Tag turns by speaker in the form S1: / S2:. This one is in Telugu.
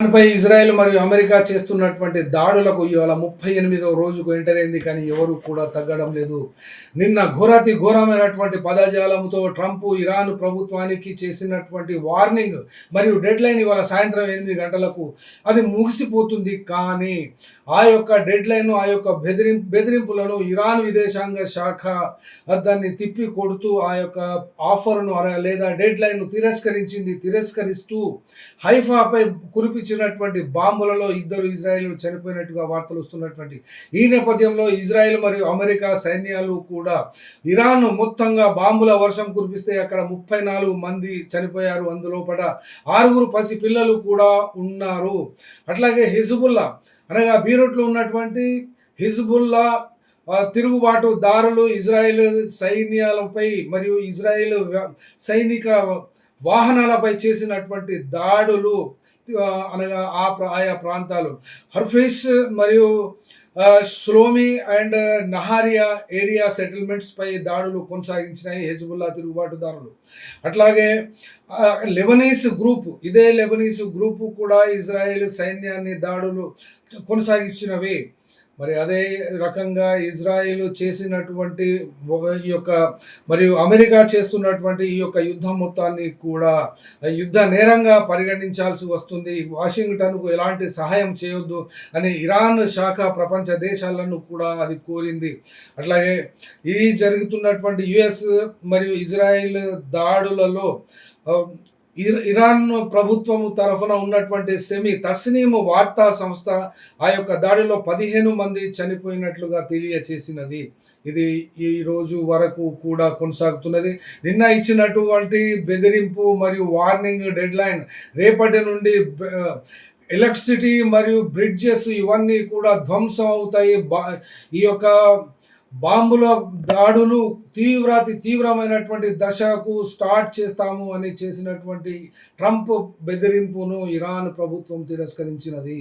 S1: పై ఇజ్రాయెల్ మరియు అమెరికా చేస్తున్నటువంటి దాడులకు ఇవాళ 38వ రోజుకు ఎంటర్ అయింది. కానీ ఎవరు కూడా తగ్గడం లేదు. నిన్న ఘోరాతి ఘోరమైనటువంటి పదజాలంతో ట్రంప్ ఇరాన్ ప్రభుత్వానికి చేసినటువంటి వార్నింగ్ మరియు డెడ్‌లైన్ ఇవాళ సాయంత్రం 8 గంటలకు అది ముగిసిపోతుంది. కానీ ఆ యొక్క డెడ్‌లైన్, ఆ యొక్క బెదిరింపులను ఇరాన్ విదేశాంగ శాఖ దాన్ని తిప్పి కొడుతూ ఆ యొక్క ఆఫర్‌ను లేదా డెడ్‌లైన్‌ను తిరస్కరిస్తూ హైఫాపై కురిపించినటువంటి బాంబులలో 2 ఇజ్రాయేలీలు చనిపోయినట్టుగా వార్తలు వస్తున్నటువంటి ఈ నేపథ్యంలో ఇజ్రాయెల్ మరియు అమెరికా సైన్యాలు కూడా ఇరాన్ మొత్తంగా బాంబుల వర్షం కురిపిస్తే అక్కడ 34 మంది చనిపోయారు. అందులోపట 6 పసిపిల్లలు కూడా ఉన్నారు. అట్లాగే హిజ్బుల్లా అనగా బీరుట్లో ఉన్నటువంటి హిజ్బుల్లా తిరుగుబాటుదారులు ఇజ్రాయెల్ సైన్యాలపై మరియు ఇజ్రాయెల్ సైనిక వాహనాలపై చేసినటువంటి దాడులు అనగా ఆయా ప్రాంతాలు హర్ఫేస్ మరియు షలోమి అండ్ నహారియా ఏరియా సెటిల్మెంట్స్ పై దాడులు కొనసాగించినాయి హెజ్బుల్లా తిరుగుబాటుదారులు. అట్లాగే లెబనీస్ గ్రూపు కూడా ఇజ్రాయెల్ సైన్యాన్ని దాడులు కొనసాగించినవి. మరి అదే రకంగా ఇజ్రాయెల్ చేసినటువంటి ఈ యొక్క మరియు అమెరికా చేస్తున్నటువంటి ఈ యొక్క యుద్ధం మొత్తాన్ని కూడా యుద్ధ నేరంగా పరిగణించాల్సి వస్తుంది. వాషింగ్టన్కు ఎలాంటి సహాయం చేయొద్దు అని ఇరాన్ శాఖ ప్రపంచ దేశాలను కూడా అది కోరింది. అట్లాగే ఈ జరుగుతున్నటువంటి యుఎస్ మరియు ఇజ్రాయెల్ దాడులలో ఇరాన్ ప్రభుత్వం తరఫున ఉన్నటువంటి తస్నీమ్ వార్తా సంస్థ ఆ యొక్క దాడిలో 15 మంది చనిపోయినట్లుగా తెలియచేసినది. ఇది ఈ రోజు వరకు కూడా కొనసాగుతున్నది. నిన్న ఇచ్చినటువంటి బెదిరింపు మరియు వార్నింగ్ డెడ్లైన్ రేపటి నుండి ఎలక్ట్రిసిటీ మరియు బ్రిడ్జెస్ ఇవన్నీ కూడా ధ్వంసం అవుతాయి. ఈ యొక్క బాంబుల దాడులు తీవ్రమైనటువంటి దశకు స్టార్ట్ చేస్తాము అని చేసినటువంటి ట్రంప్ బెదిరింపును ఇరాన్ ప్రభుత్వం తిరస్కరించినది.